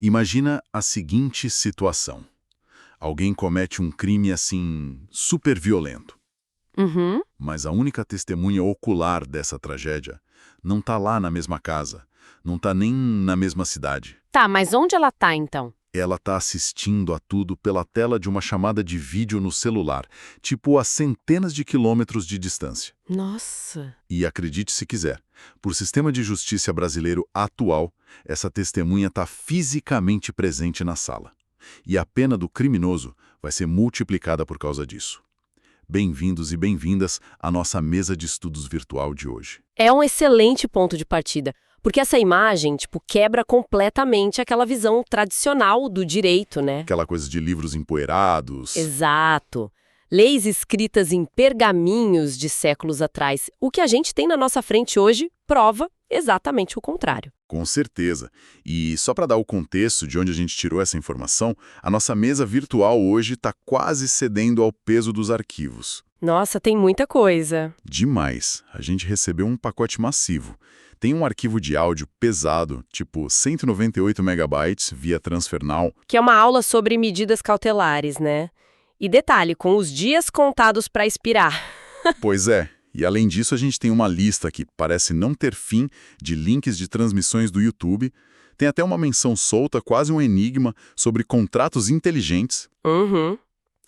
Imagina a seguinte situação. Alguém comete um crime assim, super violento. Uhum. Mas a única testemunha ocular dessa tragédia não tá lá na mesma casa, não tá nem na mesma cidade. Tá, mas onde ela tá, então? Ela tá assistindo a tudo pela tela de uma chamada de vídeo no celular, tipo a centenas de quilômetros de distância. Nossa. E acredite se quiser, por sistema de justiça brasileiro atual, essa testemunha está fisicamente presente na sala. E a pena do criminoso vai ser multiplicada por causa disso. Bem-vindos e bem-vindas à nossa mesa de estudos virtual de hoje. É um excelente ponto de partida, porque essa imagem, quebra completamente aquela visão tradicional do direito, né? Aquela coisa de livros empoeirados. Exato. Leis escritas em pergaminhos de séculos atrás. O que a gente tem na nossa frente hoje prova exatamente o contrário. Com certeza. E só para dar o contexto de onde a gente tirou essa informação, a nossa mesa virtual hoje está quase cedendo ao peso dos arquivos. Nossa, tem muita coisa. Demais. A gente recebeu um pacote massivo. Tem um arquivo de áudio pesado, tipo 198 megabytes via Transfernal. Que é uma aula sobre medidas cautelares, né? E detalhe, com os dias contados para expirar. Pois é. E além disso, a gente tem uma lista que parece não ter fim de links de transmissões do YouTube. Tem até uma menção solta, quase um enigma, sobre contratos inteligentes. Uhum.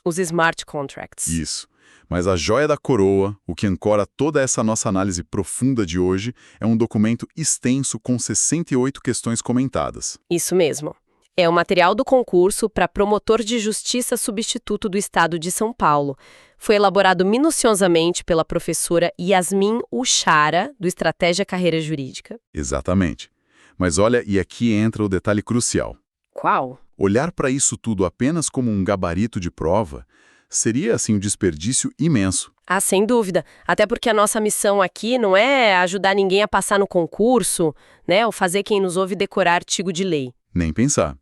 Os smart contracts. Isso. Mas a joia da coroa, o que ancora toda essa nossa análise profunda de hoje, é um documento extenso com 68 questões comentadas. Isso mesmo. É o material do concurso para promotor de justiça substituto do Estado de São Paulo. Foi elaborado minuciosamente pela professora Yasmin Uchara, do Estratégia Carreira Jurídica. Exatamente. Mas olha, e aqui entra o detalhe crucial. Qual? Olhar para isso tudo apenas como um gabarito de prova seria, assim, um desperdício imenso. Ah, sem dúvida. Até porque a nossa missão aqui não é ajudar ninguém a passar no concurso, né, ou fazer quem nos ouve decorar artigo de lei. Nem pensar.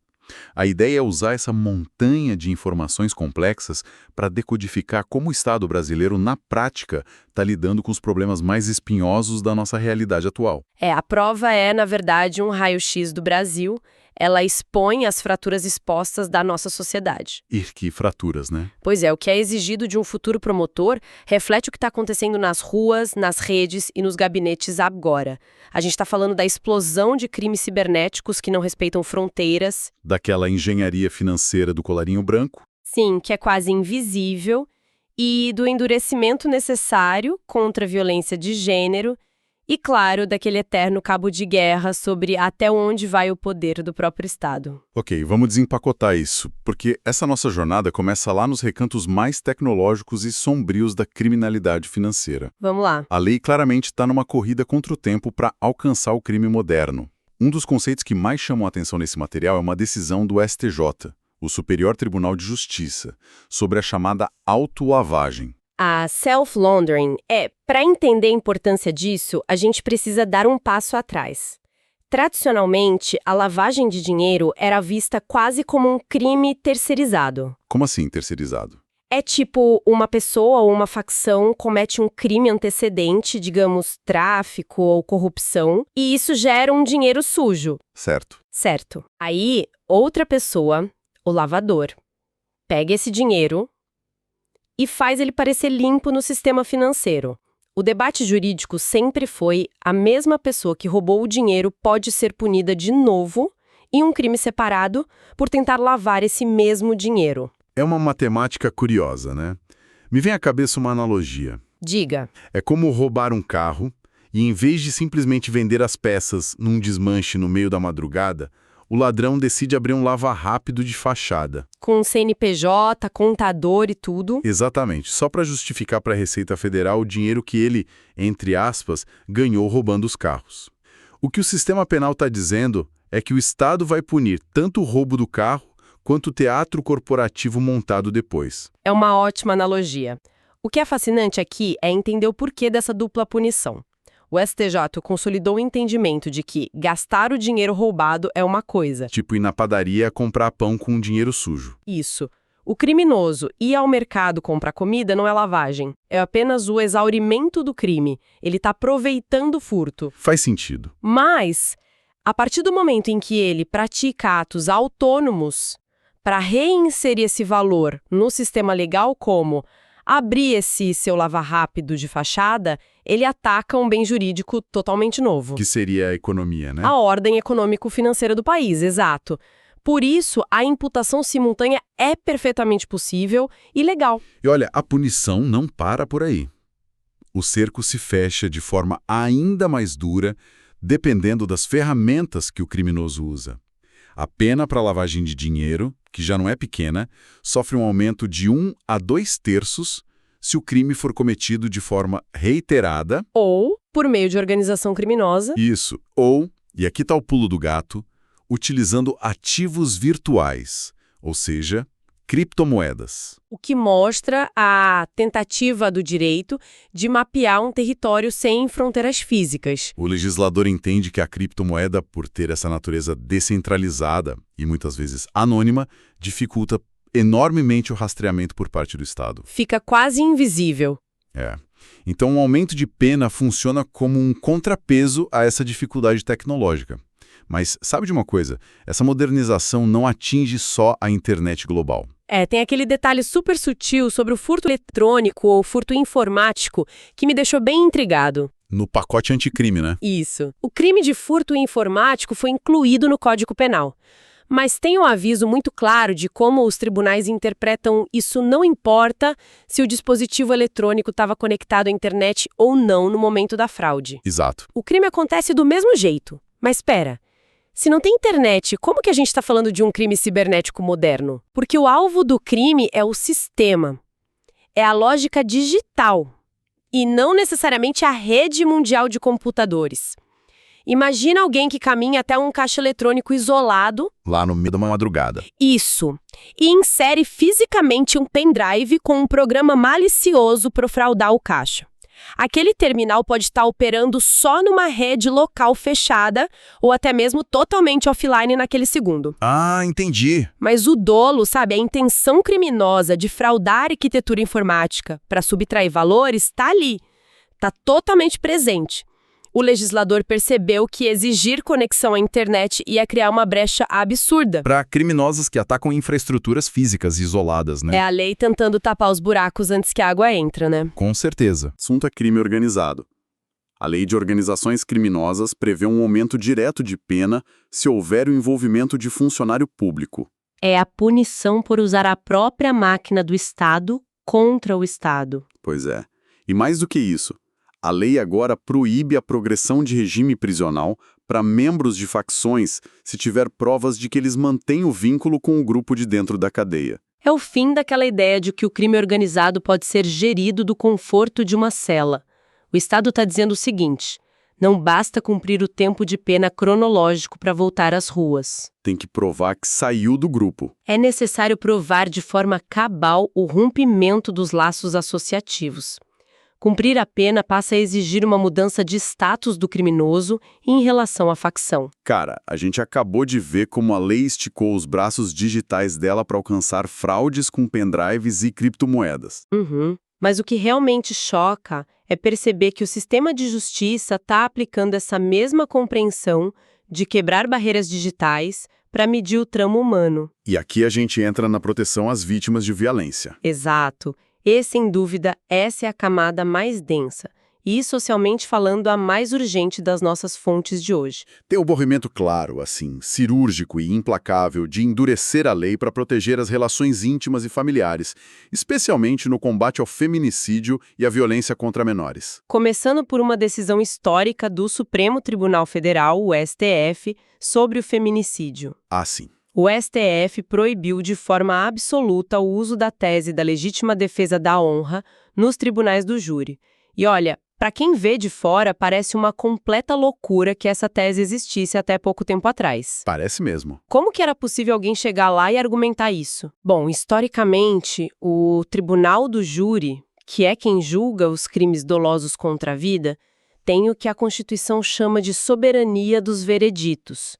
A ideia é usar essa montanha de informações complexas para decodificar como o Estado brasileiro, na prática, está lidando com os problemas mais espinhosos da nossa realidade atual. A prova é, na verdade, um raio-x do Brasil. Ela expõe as fraturas expostas da nossa sociedade. E que fraturas, né? Pois é, o que é exigido de um futuro promotor reflete o que está acontecendo nas ruas, nas redes e nos gabinetes agora. A gente está falando da explosão de crimes cibernéticos que não respeitam fronteiras. Daquela engenharia financeira do colarinho branco. Sim, que é quase invisível. E do endurecimento necessário contra a violência de gênero. E, claro, daquele eterno cabo de guerra sobre até onde vai o poder do próprio Estado. Ok, vamos desempacotar isso, porque essa nossa jornada começa lá nos recantos mais tecnológicos e sombrios da criminalidade financeira. Vamos lá. A lei claramente está numa corrida contra o tempo para alcançar o crime moderno. Um dos conceitos que mais chamam a atenção nesse material é uma decisão do STJ, o Superior Tribunal de Justiça, sobre a chamada autolavagem. A self-laundering para entender a importância disso, a gente precisa dar um passo atrás. Tradicionalmente, a lavagem de dinheiro era vista quase como um crime terceirizado. Como assim terceirizado? É tipo, uma pessoa ou uma facção comete um crime antecedente, digamos, tráfico ou corrupção, e isso gera um dinheiro sujo. Certo. Certo. Aí, outra pessoa, o lavador, pega esse dinheiro e faz ele parecer limpo no sistema financeiro. O debate jurídico sempre foi: a mesma pessoa que roubou o dinheiro pode ser punida de novo em um crime separado por tentar lavar esse mesmo dinheiro. É uma matemática curiosa, né? Me vem à cabeça uma analogia. Diga. É como roubar um carro e, em vez de simplesmente vender as peças num desmanche no meio da madrugada, o ladrão decide abrir um lava-rápido de fachada. Com CNPJ, contador e tudo. Exatamente, só para justificar para a Receita Federal o dinheiro que ele, entre aspas, ganhou roubando os carros. O que o sistema penal está dizendo é que o Estado vai punir tanto o roubo do carro quanto o teatro corporativo montado depois. É uma ótima analogia. O que é fascinante aqui é entender o porquê dessa dupla punição. O STJ consolidou o entendimento de que gastar o dinheiro roubado é uma coisa. Tipo ir na padaria comprar pão com dinheiro sujo. Isso. O criminoso ir ao mercado comprar comida não é lavagem. É apenas o exaurimento do crime. Ele está aproveitando o furto. Faz sentido. Mas A partir do momento em que ele pratica atos autônomos para reinserir esse valor no sistema legal, como abrir esse seu lava-rápido de fachada, ele ataca um bem jurídico totalmente novo. Que seria a economia, né? A ordem econômico-financeira do país, exato. Por isso, a imputação simultânea é perfeitamente possível e legal. E olha, a punição não para por aí. O cerco se fecha de forma ainda mais dura, dependendo das ferramentas que o criminoso usa. A pena para lavagem de dinheiro, que já não é pequena, sofre um aumento de 1 a 2/3 se o crime for cometido de forma reiterada. Ou por meio de organização criminosa. Isso. Ou, e aqui está o pulo do gato, utilizando ativos virtuais, ou seja, criptomoedas. O que mostra a tentativa do direito de mapear um território sem fronteiras físicas. O legislador entende que a criptomoeda, por ter essa natureza descentralizada e muitas vezes anônima, dificulta enormemente o rastreamento por parte do Estado. Fica quase invisível. Então, um aumento de pena funciona como um contrapeso a essa dificuldade tecnológica. Mas sabe de uma coisa? Essa modernização não atinge só a internet global. Tem aquele detalhe super sutil sobre o furto eletrônico ou furto informático que me deixou bem intrigado. No pacote anticrime, né? Isso. O crime de furto informático foi incluído no Código Penal. Mas tem um aviso muito claro de como os tribunais interpretam isso, não importa se o dispositivo eletrônico estava conectado à internet ou não no momento da fraude. Exato. O crime acontece do mesmo jeito. Mas espera, se não tem internet, como que a gente está falando de um crime cibernético moderno? Porque o alvo do crime é o sistema. É a lógica digital. E não necessariamente a rede mundial de computadores. Imagina alguém que caminha até um caixa eletrônico isolado. Lá no meio de uma madrugada. Isso. E insere fisicamente um pendrive com um programa malicioso para fraudar o caixa. Aquele terminal pode estar operando só numa rede local fechada ou até mesmo totalmente offline naquele segundo. Ah, entendi. Mas o dolo, sabe, a intenção criminosa de fraudar a arquitetura informática para subtrair valores está ali. Está totalmente presente. O legislador percebeu que exigir conexão à internet ia criar uma brecha absurda. Para criminosos que atacam infraestruturas físicas isoladas, né? É a lei tentando tapar os buracos antes que a água entre, né? Com certeza. Assunto é crime organizado. A lei de organizações criminosas prevê um aumento direto de pena se houver o envolvimento de funcionário público. É a punição por usar a própria máquina do Estado contra o Estado. Pois é. E mais do que isso, a lei agora proíbe a progressão de regime prisional para membros de facções se tiver provas de que eles mantêm o vínculo com o grupo de dentro da cadeia. É o fim daquela ideia de que o crime organizado pode ser gerido do conforto de uma cela. O Estado está dizendo o seguinte: não basta cumprir o tempo de pena cronológico para voltar às ruas. Tem que provar que saiu do grupo. É necessário provar de forma cabal o rompimento dos laços associativos. Cumprir a pena passa a exigir uma mudança de status do criminoso em relação à facção. Cara, a gente acabou de ver como a lei esticou os braços digitais dela para alcançar fraudes com pendrives e criptomoedas. Mas o que realmente choca é perceber que o sistema de justiça está aplicando essa mesma compreensão de quebrar barreiras digitais para medir o tramo humano. E aqui a gente entra na proteção às vítimas de violência. Exato. E, sem dúvida, essa é a camada mais densa e, socialmente falando, a mais urgente das nossas fontes de hoje. Tem um movimento claro, assim, cirúrgico e implacável de endurecer a lei para proteger as relações íntimas e familiares, especialmente no combate ao feminicídio e à violência contra menores. Começando por uma decisão histórica do Supremo Tribunal Federal, o STF, sobre o feminicídio. Ah, sim. O STF proibiu de forma absoluta o uso da tese da legítima defesa da honra nos tribunais do júri. E olha, para quem vê de fora, parece uma completa loucura que essa tese existisse até pouco tempo atrás. Parece mesmo. Como que era possível alguém chegar lá e argumentar isso? Bom, historicamente, o tribunal do júri, que é quem julga os crimes dolosos contra a vida, tem o que a Constituição chama de soberania dos vereditos.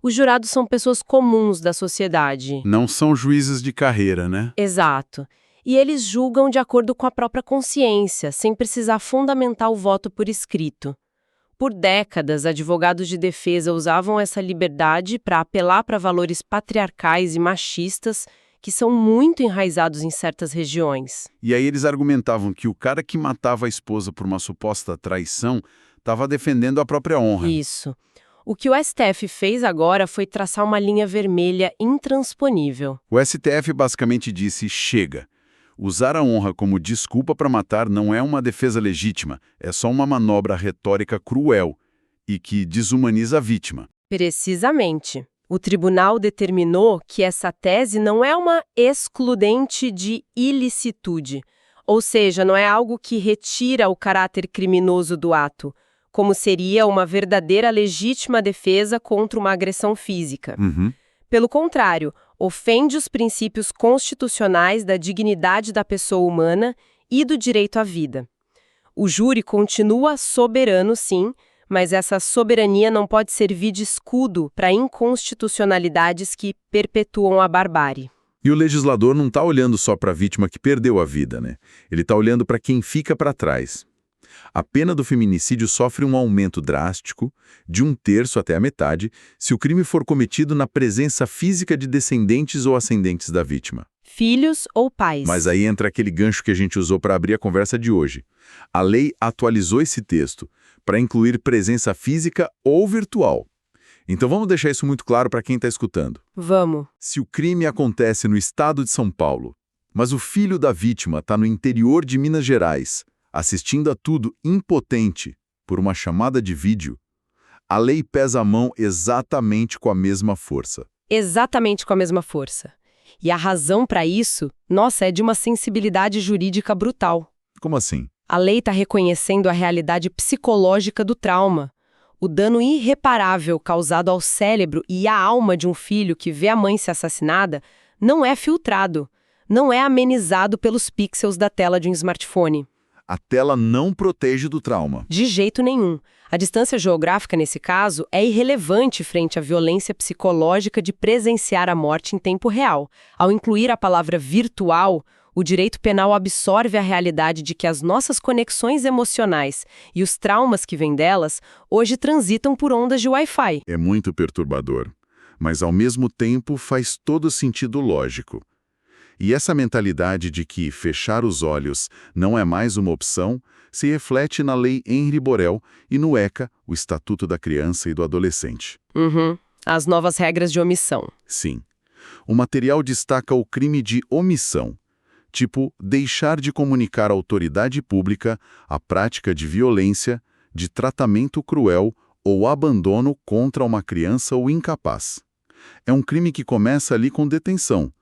Os jurados são pessoas comuns da sociedade. Não são juízes de carreira, né? Exato. E eles julgam de acordo com a própria consciência, sem precisar fundamentar o voto por escrito. por décadas, advogados de defesa usavam essa liberdade para apelar para valores patriarcais e machistas que são muito enraizados em certas regiões. E aí eles argumentavam que o cara que matava a esposa por uma suposta traição estava defendendo a própria honra. Isso. O que o STF fez agora foi traçar uma linha vermelha intransponível. O STF basicamente disse: chega. Usar a honra como desculpa para matar não é uma defesa legítima, é só uma manobra retórica cruel e que desumaniza a vítima. Precisamente. O tribunal determinou que essa tese não é uma excludente de ilicitude, ou seja, não é algo que retira o caráter criminoso do ato, como seria uma verdadeira legítima defesa contra uma agressão física. Pelo contrário, ofende os princípios constitucionais da dignidade da pessoa humana e do direito à vida. O júri continua soberano, sim, mas essa soberania não pode servir de escudo para inconstitucionalidades que perpetuam a barbárie. E o legislador não está olhando só para a vítima que perdeu a vida, né? Ele está olhando para quem fica para trás. A pena do feminicídio sofre um aumento drástico, de 1/3 até a metade, se o crime for cometido na presença física de descendentes ou ascendentes da vítima. Filhos ou pais. Mas aí entra aquele gancho que a gente usou para abrir a conversa de hoje. A lei atualizou esse texto para incluir presença física ou virtual. Então vamos deixar isso muito claro para quem está escutando. Vamos. Se o crime acontece no estado de São Paulo, mas o filho da vítima está no interior de Minas Gerais, assistindo a tudo impotente por uma chamada de vídeo, a lei pesa a mão exatamente com a mesma força. Exatamente com a mesma força. E a razão para isso, nossa, é de uma sensibilidade jurídica brutal. Como assim? A lei está reconhecendo a realidade psicológica do trauma, o dano irreparável causado ao cérebro e à alma de um filho que vê a mãe ser assassinada não é filtrado, não é amenizado pelos pixels da tela de um smartphone. A tela não protege do trauma. De jeito nenhum. A distância geográfica, nesse caso, é irrelevante frente à violência psicológica de presenciar a morte em tempo real. Ao incluir a palavra virtual, o direito penal absorve a realidade de que as nossas conexões emocionais e os traumas que vêm delas hoje transitam por ondas de Wi-Fi. É muito perturbador, mas ao mesmo tempo faz todo sentido lógico. E essa mentalidade de que fechar os olhos não é mais uma opção se reflete na Lei Henri Borel e no ECA, o Estatuto da Criança e do Adolescente. As novas regras de omissão. Sim. O material destaca o crime de omissão, tipo deixar de comunicar à autoridade pública a prática de violência, de tratamento cruel ou abandono contra uma criança ou incapaz. É um crime que começa ali com detenção,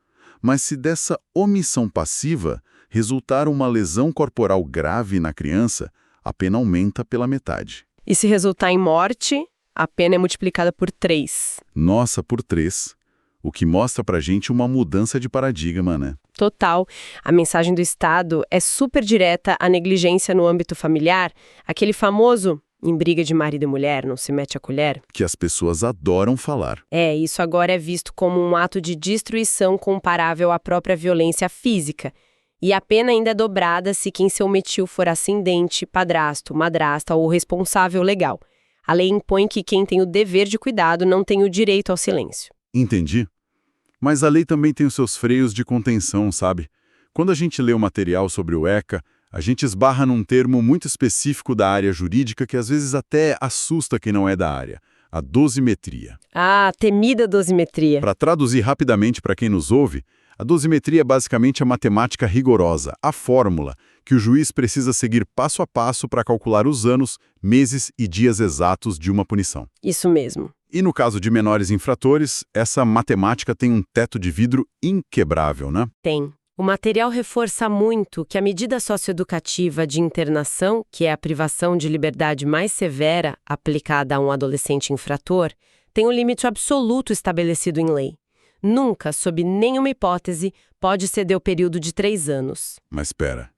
mas se dessa omissão passiva resultar uma lesão corporal grave na criança, a pena aumenta pela metade. E se resultar em morte, a pena é multiplicada por 3. Nossa, por 3. O que mostra pra gente uma mudança de paradigma, né? Total. A mensagem do Estado é super direta à negligência no âmbito familiar, aquele famoso em briga de marido e mulher, não se mete a colher. Que as pessoas adoram falar. Isso agora é visto como um ato de destruição comparável à própria violência física. E a pena ainda é dobrada se quem se omitiu for ascendente, padrasto, madrasta ou responsável legal. A lei impõe que quem tem o dever de cuidado não tem o direito ao silêncio. Entendi. Mas a lei também tem os seus freios de contenção, sabe? Quando a gente lê o material sobre o ECA, a gente esbarra num termo muito específico da área jurídica que às vezes até assusta quem não é da área, a dosimetria. Ah, temida dosimetria. Para traduzir rapidamente para quem nos ouve, a dosimetria é basicamente a matemática rigorosa, a fórmula que o juiz precisa seguir passo a passo para calcular os anos, meses e dias exatos de uma punição. Isso mesmo. E no caso de menores infratores, essa matemática tem um teto de vidro inquebrável, né? Tem. O material reforça muito que a medida socioeducativa de internação, que é a privação de liberdade mais severa aplicada a um adolescente infrator, tem um limite absoluto estabelecido em lei. Nunca, sob nenhuma hipótese, pode exceder o período de 3 anos. Mas espera,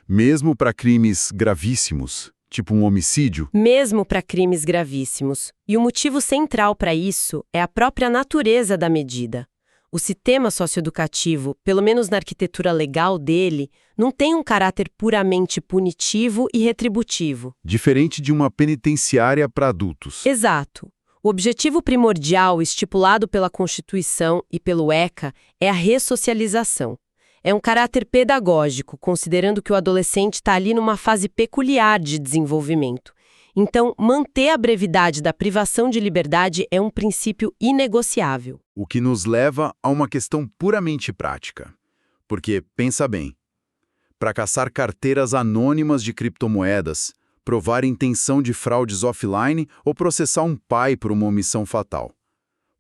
mesmo para crimes gravíssimos, tipo um homicídio? Mesmo para crimes gravíssimos. E o motivo central para isso é a própria natureza da medida. O sistema socioeducativo, pelo menos na arquitetura legal dele, não tem um caráter puramente punitivo e retributivo. Diferente de uma penitenciária para adultos. Exato. O objetivo primordial estipulado pela Constituição e pelo ECA é a ressocialização. É um caráter pedagógico, considerando que o adolescente está ali numa fase peculiar de desenvolvimento. Então, manter a brevidade da privação de liberdade é um princípio inegociável. O que nos leva a uma questão puramente prática. Porque, pensa bem, para caçar carteiras anônimas de criptomoedas, provar intenção de fraudes offline ou processar um pai por uma omissão fatal.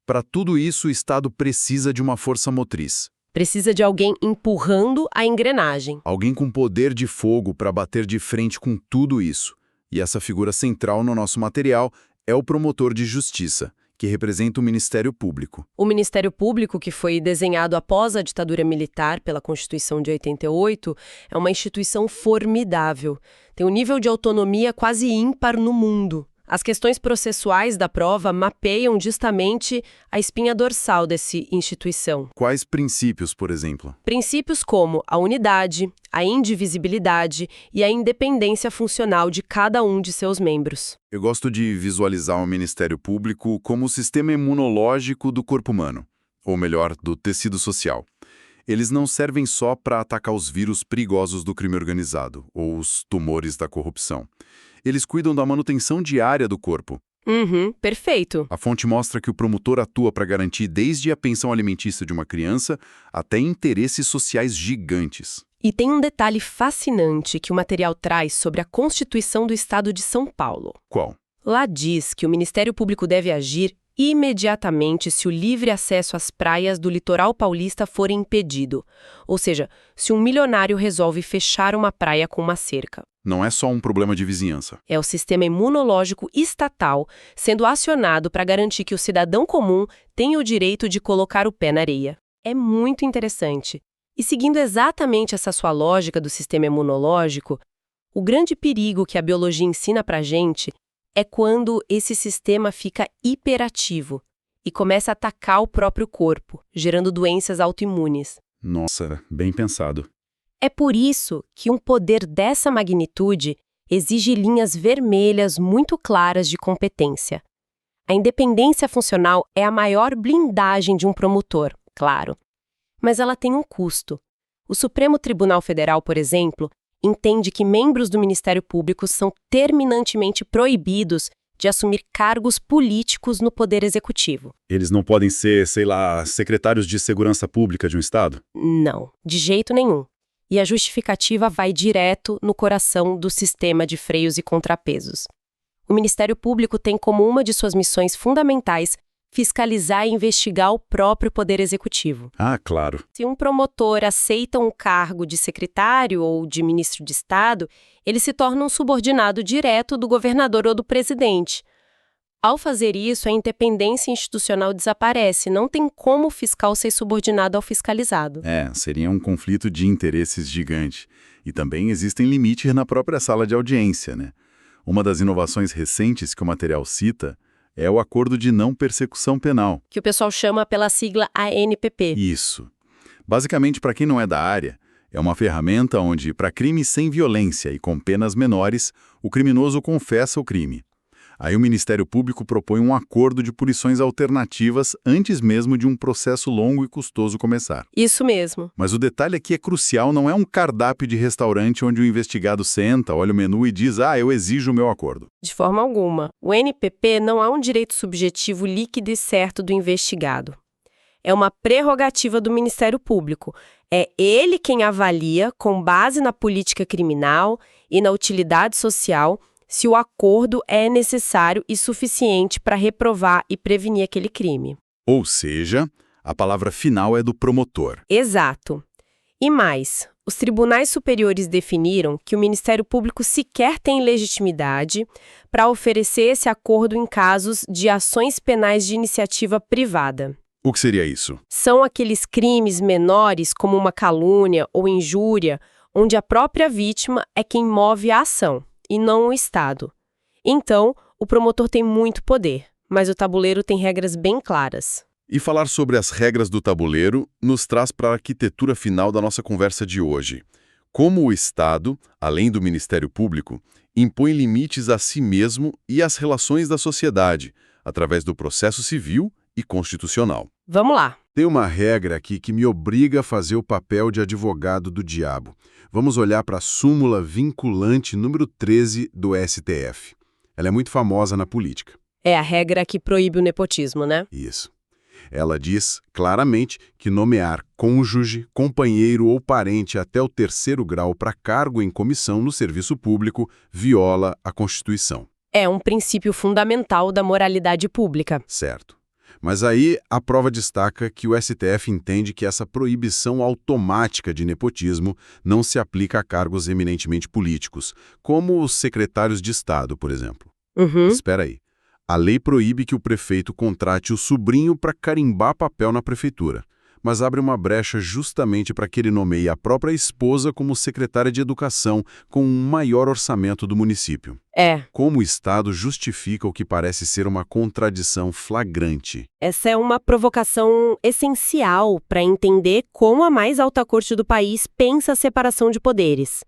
Para tudo isso, o Estado precisa de uma força motriz. Precisa de alguém empurrando a engrenagem. Alguém com poder de fogo para bater de frente com tudo isso. E essa figura central no nosso material é o promotor de justiça, que representa o Ministério Público. O Ministério Público, que foi desenhado após a ditadura militar pela Constituição de 88, é uma instituição formidável. Tem um nível de autonomia quase ímpar no mundo. As questões processuais da prova mapeiam justamente a espinha dorsal dessa instituição. Quais princípios, por exemplo? Princípios como a unidade, a indivisibilidade e a independência funcional de cada um de seus membros. Eu gosto de visualizar o Ministério Público como o sistema imunológico do corpo humano, ou melhor, do tecido social. Eles não servem só para atacar os vírus perigosos do crime organizado, ou os tumores da corrupção. Eles cuidam da manutenção diária do corpo. Perfeito. A fonte mostra que o promotor atua para garantir desde a pensão alimentícia de uma criança até interesses sociais gigantes. E tem um detalhe fascinante que o material traz sobre a Constituição do Estado de São Paulo. Qual? Lá diz que o Ministério Público deve agir imediatamente se o livre acesso às praias do litoral paulista for impedido. Ou seja, se um milionário resolve fechar uma praia com uma cerca. Não é só um problema de vizinhança. É o sistema imunológico estatal sendo acionado para garantir que o cidadão comum tenha o direito de colocar o pé na areia. É muito interessante. E seguindo exatamente essa sua lógica do sistema imunológico, o grande perigo que a biologia ensina pra gente é quando esse sistema fica hiperativo e começa a atacar o próprio corpo, gerando doenças autoimunes. Nossa, bem pensado. É por isso que um poder dessa magnitude exige linhas vermelhas muito claras de competência. A independência funcional é a maior blindagem de um promotor, claro. Mas ela tem um custo. O Supremo Tribunal Federal, por exemplo, entende que membros do Ministério Público são terminantemente proibidos de assumir cargos políticos no Poder Executivo. Eles não podem ser, secretários de segurança pública de um estado? Não, de jeito nenhum. E a justificativa vai direto no coração do sistema de freios e contrapesos. O Ministério Público tem como uma de suas missões fundamentais fiscalizar e investigar o próprio Poder Executivo. Ah, claro. Se um promotor aceita um cargo de secretário ou de ministro de Estado, ele se torna um subordinado direto do governador ou do presidente. Ao fazer isso, a independência institucional desaparece, não tem como o fiscal ser subordinado ao fiscalizado. Seria um conflito de interesses gigante. E também existem limites na própria sala de audiência, né? Uma das inovações recentes que o material cita é o Acordo de Não Persecução Penal. Que o pessoal chama pela sigla ANPP. Isso. Basicamente, para quem não é da área, é uma ferramenta onde, para crimes sem violência e com penas menores, o criminoso confessa o crime. Aí o Ministério Público propõe um acordo de punições alternativas antes mesmo de um processo longo e custoso começar. Isso mesmo. Mas o detalhe aqui é crucial, não é um cardápio de restaurante onde o investigado senta, olha o menu e diz, eu exijo o meu acordo. De forma alguma. O NPP não é um direito subjetivo líquido e certo do investigado. É uma prerrogativa do Ministério Público. É ele quem avalia, com base na política criminal e na utilidade social, se o acordo é necessário e suficiente para reprovar e prevenir aquele crime. Ou seja, a palavra final é do promotor. Exato. E mais, os tribunais superiores definiram que o Ministério Público sequer tem legitimidade para oferecer esse acordo em casos de ações penais de iniciativa privada. O que seria isso? São aqueles crimes menores, como uma calúnia ou injúria, onde a própria vítima é quem move a ação, e não o Estado. Então, o promotor tem muito poder, mas o tabuleiro tem regras bem claras. E falar sobre as regras do tabuleiro nos traz para a arquitetura final da nossa conversa de hoje. Como o Estado, além do Ministério Público, impõe limites a si mesmo e às relações da sociedade, através do processo civil e constitucional. Vamos lá. Tem uma regra aqui que me obriga a fazer o papel de advogado do diabo. Vamos olhar para a súmula vinculante número 13 do STF. Ela é muito famosa na política. É a regra que proíbe o nepotismo, né? Isso. Ela diz claramente que nomear cônjuge, companheiro ou parente até o 3º grau para cargo em comissão no serviço público viola a Constituição. É um princípio fundamental da moralidade pública. Certo. Mas aí a prova destaca que o STF entende que essa proibição automática de nepotismo não se aplica a cargos eminentemente políticos, como os secretários de Estado, por exemplo. Espera aí. A lei proíbe que o prefeito contrate o sobrinho para carimbar papel na prefeitura, mas abre uma brecha justamente para que ele nomeie a própria esposa como secretária de Educação com um maior orçamento do município. Como o Estado justifica o que parece ser uma contradição flagrante? Essa é uma provocação essencial para entender como a mais alta corte do país pensa a separação de poderes.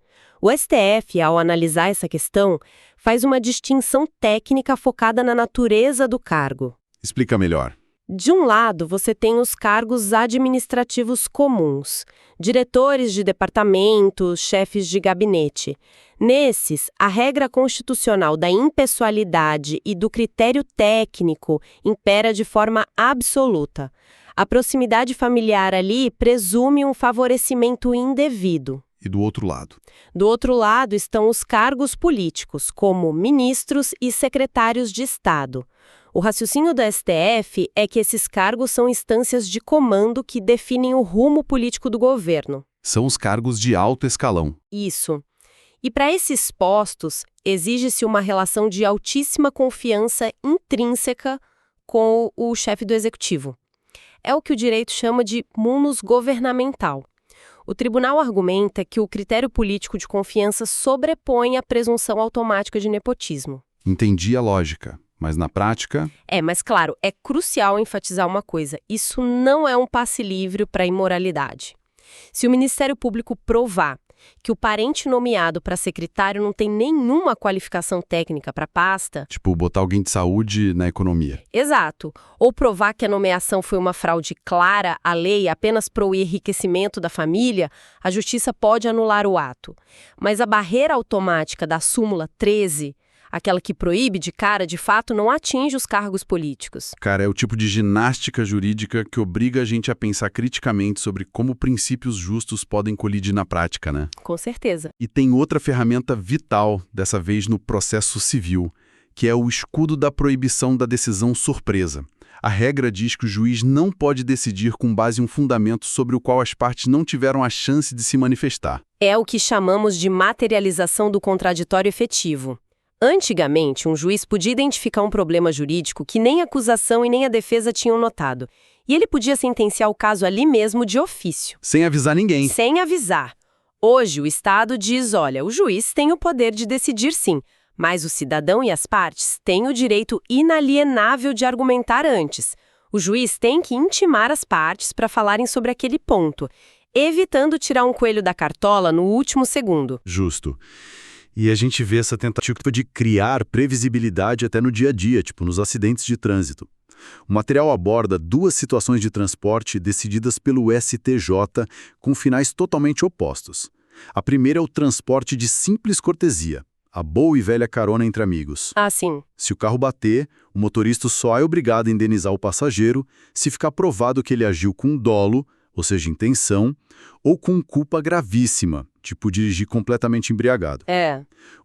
O STF, ao analisar essa questão, faz uma distinção técnica focada na natureza do cargo. Explica melhor. De um lado, você tem os cargos administrativos comuns, diretores de departamentos, chefes de gabinete. Nesses, a regra constitucional da impessoalidade e do critério técnico impera de forma absoluta. A proximidade familiar ali presume um favorecimento indevido. E do outro lado? Do outro lado estão os cargos políticos, como ministros e secretários de Estado. O raciocínio do STF é que esses cargos são instâncias de comando que definem o rumo político do governo. São os cargos de alto escalão. Isso. E para esses postos, exige-se uma relação de altíssima confiança intrínseca com o chefe do executivo. É o que o direito chama de munus governamental. O tribunal argumenta que o critério político de confiança sobrepõe a presunção automática de nepotismo. Entendi a lógica, mas na prática... Mas claro, é crucial enfatizar uma coisa: isso não é um passe livre para a imoralidade. Se o Ministério Público provar que o parente nomeado para secretário não tem nenhuma qualificação técnica para a pasta... Tipo, botar alguém de saúde na economia. Exato. Ou provar que a nomeação foi uma fraude clara à lei apenas para o enriquecimento da família, a Justiça pode anular o ato. Mas a barreira automática da súmula 13... aquela que proíbe de cara, de fato, não atinge os cargos políticos. Cara, é o tipo de ginástica jurídica que obriga a gente a pensar criticamente sobre como princípios justos podem colidir na prática, né? Com certeza. E tem outra ferramenta vital, dessa vez no processo civil, que é o escudo da proibição da decisão surpresa. A regra diz que o juiz não pode decidir com base em um fundamento sobre o qual as partes não tiveram a chance de se manifestar. É o que chamamos de materialização do contraditório efetivo. Antigamente, um juiz podia identificar um problema jurídico que nem a acusação e nem a defesa tinham notado. E ele podia sentenciar o caso ali mesmo de ofício. Sem avisar ninguém. Sem avisar. Hoje, o Estado diz, olha, o juiz tem o poder de decidir sim, mas o cidadão e as partes têm o direito inalienável de argumentar antes. O juiz tem que intimar as partes para falarem sobre aquele ponto, evitando tirar um coelho da cartola no último segundo. Justo. E a gente vê essa tentativa de criar previsibilidade até no dia a dia, tipo nos acidentes de trânsito. O material aborda 2 situações de transporte decididas pelo STJ com finais totalmente opostos. A primeira é o transporte de simples cortesia, a boa e velha carona entre amigos. Ah, sim. Se o carro bater, o motorista só é obrigado a indenizar o passageiro se ficar provado que ele agiu com dolo, ou seja, intenção, ou com culpa gravíssima, tipo dirigir completamente embriagado.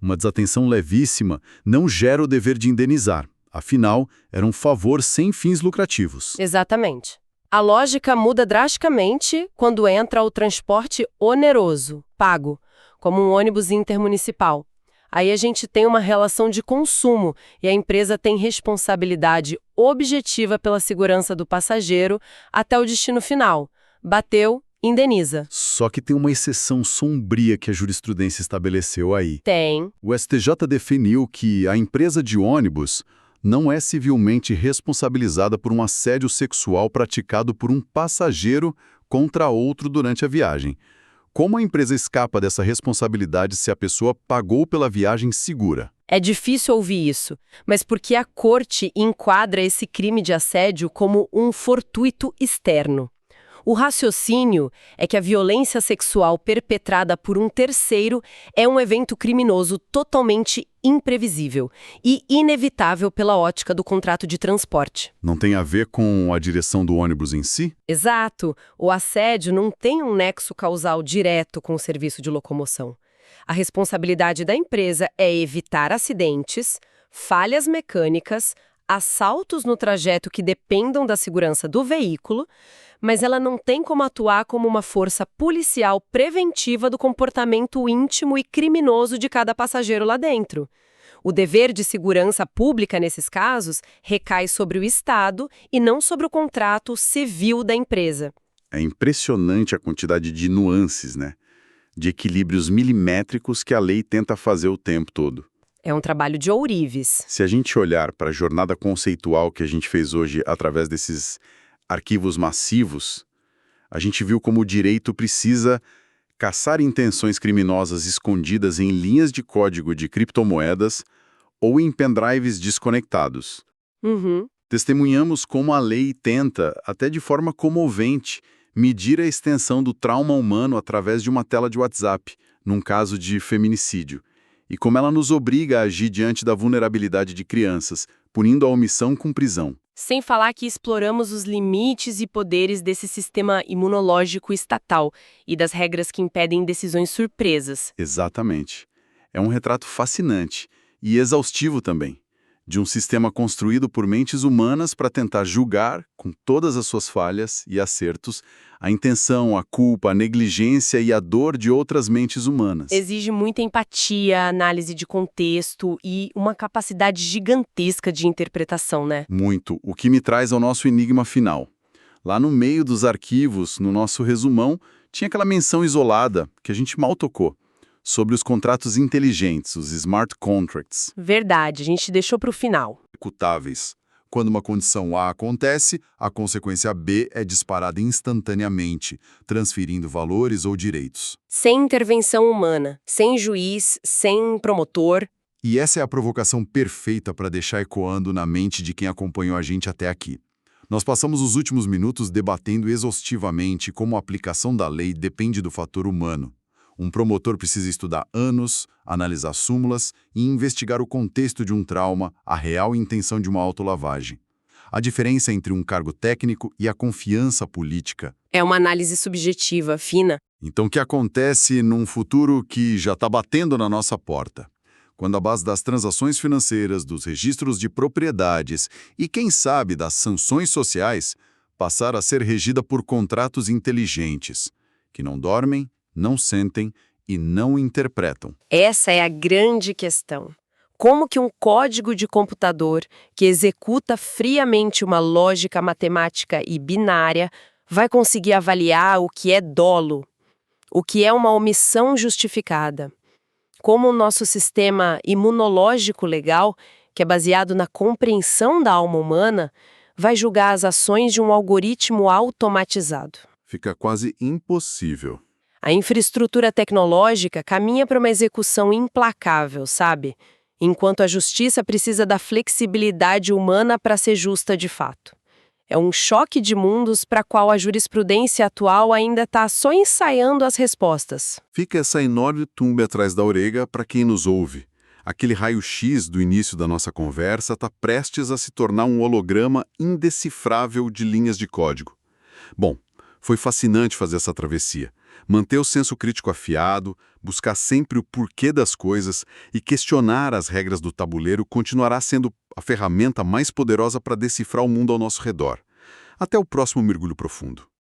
Uma desatenção levíssima não gera o dever de indenizar. Afinal, era um favor sem fins lucrativos. Exatamente. A lógica muda drasticamente quando entra o transporte oneroso, pago, como um ônibus intermunicipal. Aí a gente tem uma relação de consumo e a empresa tem responsabilidade objetiva pela segurança do passageiro até o destino final. Bateu, indeniza. Só que tem uma exceção sombria que a jurisprudência estabeleceu aí. Tem. O STJ definiu que a empresa de ônibus, não é civilmente responsabilizada por um assédio sexual praticado por um passageiro contra outro durante a viagem. Como a empresa escapa dessa responsabilidade se a pessoa pagou pela viagem segura? É difícil ouvir isso, mas porque a corte enquadra esse crime de assédio como um fortuito externo. O raciocínio é que a violência sexual perpetrada por um terceiro é um evento criminoso totalmente imprevisível e inevitável pela ótica do contrato de transporte. Não tem a ver com a direção do ônibus em si? Exato, o assédio não tem um nexo causal direto com o serviço de locomoção. A responsabilidade da empresa é evitar acidentes, falhas mecânicas, assaltos no trajeto que dependam da segurança do veículo, mas ela não tem como atuar como uma força policial preventiva do comportamento íntimo e criminoso de cada passageiro lá dentro. O dever de segurança pública nesses casos recai sobre o Estado e não sobre o contrato civil da empresa. É impressionante a quantidade de nuances, né? De equilíbrios milimétricos que a lei tenta fazer o tempo todo. É um trabalho de ourives. Se a gente olhar para a jornada conceitual que a gente fez hoje através desses arquivos massivos, a gente viu como o direito precisa caçar intenções criminosas escondidas em linhas de código de criptomoedas ou em pendrives desconectados. Uhum. Testemunhamos como a lei tenta, até de forma comovente, medir a extensão do trauma humano através de uma tela de WhatsApp, num caso de feminicídio, e como ela nos obriga a agir diante da vulnerabilidade de crianças, punindo a omissão com prisão. Sem falar que exploramos os limites e poderes desse sistema imunológico estatal e das regras que impedem decisões surpresas. Exatamente. É um retrato fascinante e exaustivo também, de um sistema construído por mentes humanas para tentar julgar, com todas as suas falhas e acertos, a intenção, a culpa, a negligência e a dor de outras mentes humanas. Exige muita empatia, análise de contexto e uma capacidade gigantesca de interpretação, né? Muito, o que me traz ao nosso enigma final. Lá no meio dos arquivos, no nosso resumão, tinha aquela menção isolada, que a gente mal tocou, sobre os contratos inteligentes, os smart contracts. Verdade, a gente deixou para o final. Executáveis. Quando uma condição A acontece, a consequência B é disparada instantaneamente, transferindo valores ou direitos. Sem intervenção humana, sem juiz, sem promotor. E essa é a provocação perfeita para deixar ecoando na mente de quem acompanhou a gente até aqui. Nós passamos os últimos minutos debatendo exaustivamente como a aplicação da lei depende do fator humano. Um promotor precisa estudar anos, analisar súmulas e investigar o contexto de um trauma, a real intenção de uma autolavagem. A diferença entre um cargo técnico e a confiança política. É uma análise subjetiva, fina. Então, o que acontece num futuro que já está batendo na nossa porta? Quando a base das transações financeiras, dos registros de propriedades e, quem sabe, das sanções sociais passar a ser regida por contratos inteligentes, que não dormem, não sentem e não interpretam. Essa é a grande questão. Como que um código de computador que executa friamente uma lógica matemática e binária vai conseguir avaliar o que é dolo, o que é uma omissão justificada? Como o nosso sistema imunológico legal, que é baseado na compreensão da alma humana, vai julgar as ações de um algoritmo automatizado? Fica quase impossível. A infraestrutura tecnológica caminha para uma execução implacável, sabe? Enquanto a justiça precisa da flexibilidade humana para ser justa de fato. É um choque de mundos para qual a jurisprudência atual ainda está só ensaiando as respostas. Fica essa enorme tumba atrás da orelha para quem nos ouve. Aquele raio-x do início da nossa conversa está prestes a se tornar um holograma indecifrável de linhas de código. Bom, foi fascinante fazer essa travessia. Manter o senso crítico afiado, buscar sempre o porquê das coisas e questionar as regras do tabuleiro continuará sendo a ferramenta mais poderosa para decifrar o mundo ao nosso redor. Até o próximo mergulho profundo.